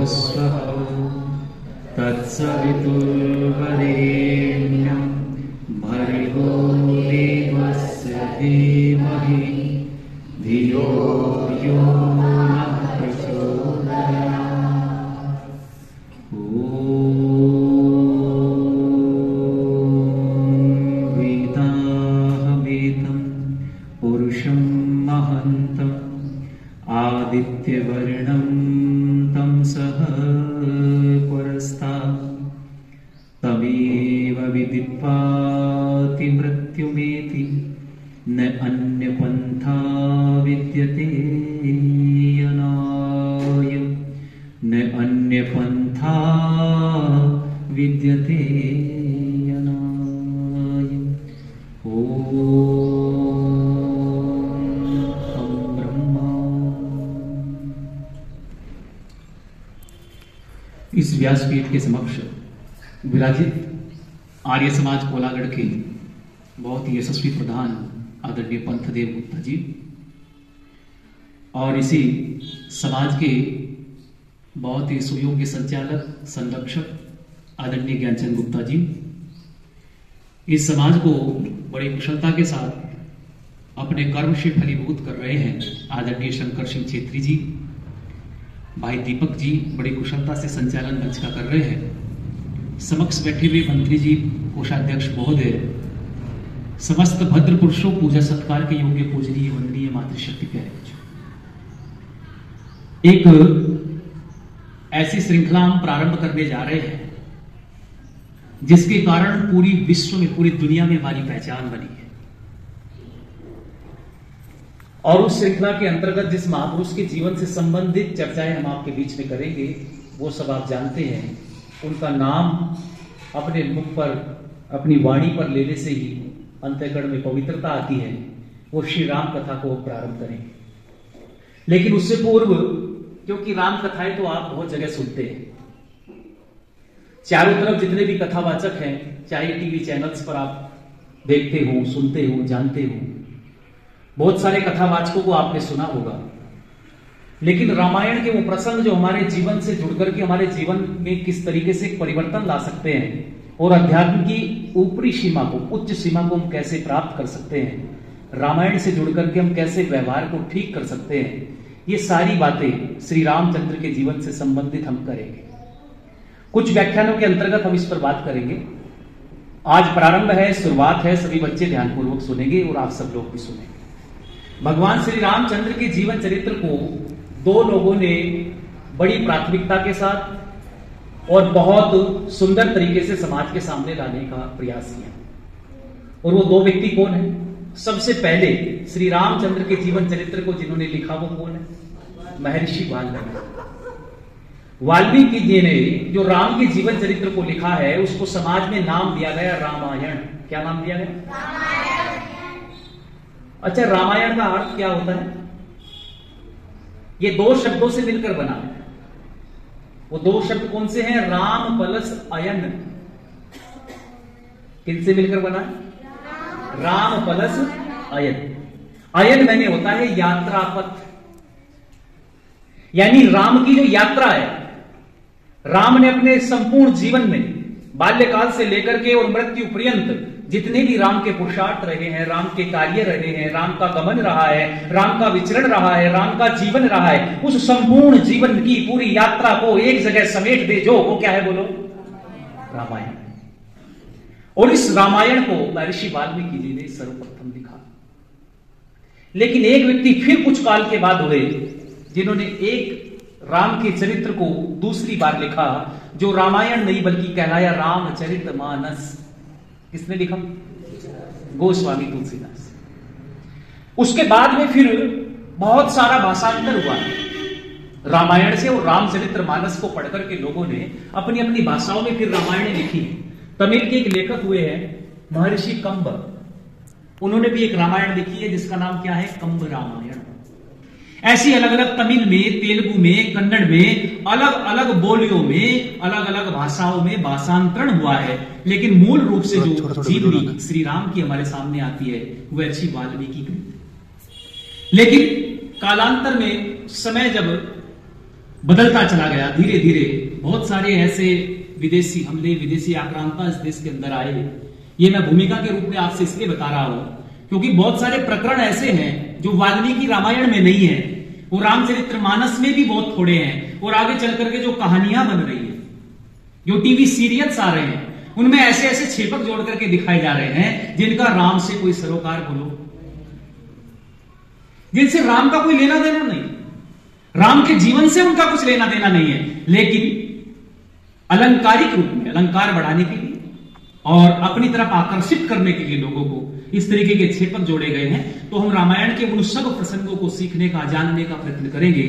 स्वः तत्सवितुर्वरेण्यं भर्गो देवस्य धीमहि धियो यो नः प्रचोदयात्। वेदाहमेतं पुरुषं महन्तम् आदित्यवर्णं तं सह परस्तात् तमेव विदित्वाति मृत्युमेति न अन्यपन्था विद्यते अनाय न अन्यपन्था विद्यते अनाय। ओम ब्रह्मा। इस व्यासपीठ के समक्ष विराजित आर्य समाज कोलागढ़ के बहुत ही यशस्वी प्रधान आदरणीय पंथदेव गुप्ता जी और इसी समाज के बहुत ही सुयोग्य संचालक संरक्षक आदरणीय ज्ञानचंद गुप्ता जी इस समाज को बड़ी कुशलता के साथ अपने कर्म से फलीभूत कर रहे हैं। आदरणीय शंकर सिंह छेत्री जी, भाई दीपक जी बड़ी कुशलता से संचालन मंच का कर रहे हैं। समक्ष बैठे हुए मंत्री जी, कोषाध्यक्ष महोदय, समस्त भद्र पुरुषों, पूजा सत्कार के योग्य पूजनीय वंदनीय मातृशक्ति प्यारे बच्चों, एक ऐसी श्रृंखला हम प्रारंभ करने जा रहे हैं जिसके कारण पूरी विश्व में, पूरी दुनिया में हमारी पहचान बनी है। और उस श्रृंखला के अंतर्गत जिस महापुरुष के जीवन से संबंधित चर्चाएं हम आपके बीच में करेंगे वो सब आप जानते हैं। उनका नाम अपने मुख पर, अपनी वाणी पर लेने से ही अंतःकरण में पवित्रता आती है। वो श्री राम कथा को प्रारंभ करेंगे, लेकिन उससे पूर्व, क्योंकि राम कथाएं तो आप बहुत जगह सुनते हैं, चारों तरफ जितने भी कथावाचक हैं, चाहे टीवी चैनल्स पर आप देखते हो, सुनते हो, जानते हो, बहुत सारे कथावाचकों को आपने सुना होगा। लेकिन रामायण के वो प्रसंग जो हमारे जीवन से जुड़कर के हमारे जीवन में किस तरीके से परिवर्तन ला सकते हैं और अध्यात्म की ऊपरी सीमा को, उच्च सीमा को हम कैसे प्राप्त कर सकते हैं, रामायण से जुड़कर के हम कैसे व्यवहार को ठीक कर सकते हैं, ये सारी बातें श्री रामचंद्र के जीवन से संबंधित हम करेंगे। कुछ व्याख्यानों के अंतर्गत हम इस पर बात करेंगे। आज प्रारंभ है, शुरुआत है, सभी बच्चे ध्यानपूर्वक सुनेंगे और आप सब लोग भी सुनेंगे। भगवान श्री रामचंद्र के जीवन चरित्र को दो लोगों ने बड़ी प्राथमिकता के साथ और बहुत सुंदर तरीके से समाज के सामने लाने का प्रयास किया। और वो दो व्यक्ति कौन है? सबसे पहले श्री रामचंद्र के जीवन चरित्र को जिन्होंने लिखा वो कौन है? महर्षि वाल्मीकि। वाल्मीकि जी ने जो राम के जीवन चरित्र को लिखा है उसको समाज में नाम दिया गया रामायण। क्या नाम दिया गया? अच्छा, रामायण का अर्थ क्या होता है? ये दो शब्दों से मिलकर बना है। वो दो शब्द कौन से हैं? राम प्लस अयन। किनसे मिलकर बना है? राम प्लस अयन। अयन मैंने होता है यात्रा पथ, यानी राम की जो यात्रा है, राम ने अपने संपूर्ण जीवन में बाल्यकाल से लेकर के और मृत्यु पर्यंत जितने भी राम के पुरुषार्थ रहे हैं, राम के कार्य रहे हैं, राम का गमन रहा है, राम का विचरण रहा है, राम का जीवन रहा है, उस संपूर्ण जीवन की पूरी यात्रा को एक जगह समेट दे जो, वो क्या है बोलो? रामायण। और इस रामायण को महर्षि वाल्मीकि जी ने सर्वप्रथम लिखा। लेकिन एक व्यक्ति फिर कुछ काल के बाद हुए जिन्होंने एक राम के चरित्र को दूसरी बार लिखा, जो रामायण नहीं बल्कि कहलाया रामचरितमानस। किसने लिखा? गोस्वामी तुलसीदास। उसके बाद में फिर बहुत सारा भाषांतर हुआ रामायण से, और रामचरितमानस को पढ़कर के लोगों ने अपनी अपनी भाषाओं में फिर रामायण लिखी। तमिल के एक लेखक हुए हैं महर्षि कंब, उन्होंने भी एक रामायण लिखी है जिसका नाम क्या है? कंब रामायण। ऐसी अलग अलग तमिल में, तेलुगु में, कन्नड़ में, अलग अलग बोलियों में, अलग अलग भाषाओं में भाषांतरण हुआ है। लेकिन मूल रूप से जो जीवनी श्री राम की हमारे सामने आती है वो ऋषि वाल्मीकि की। लेकिन कालांतर में समय जब बदलता चला गया धीरे धीरे। बहुत सारे ऐसे विदेशी हमले, विदेशी आक्रांता इस देश के अंदर आए। ये मैं भूमिका के रूप में आपसे इसलिए बता रहा हूं क्योंकि बहुत सारे प्रकरण ऐसे हैं जो वाल्मीकि रामायण में नहीं है, वो रामचरितमानस में भी बहुत थोड़े हैं, और आगे चल करके जो कहानियां बन रही है, जो टीवी सीरियल्स आ रहे हैं, उनमें ऐसे ऐसे छेपक जोड़ करके दिखाए जा रहे हैं जिनका राम से कोई सरोकार, बोलो, जिनसे राम का कोई लेना देना नहीं, राम के जीवन से उनका कुछ लेना देना नहीं है, लेकिन अलंकारिक रूप में अलंकार बढ़ाने के लिए और अपनी तरफ आकर्षित करने के लिए लोगों को इस तरीके के छेपक जोड़े गए हैं। तो हम रामायण के उन सब प्रसंगों को सीखने का, जानने का प्रयत्न करेंगे।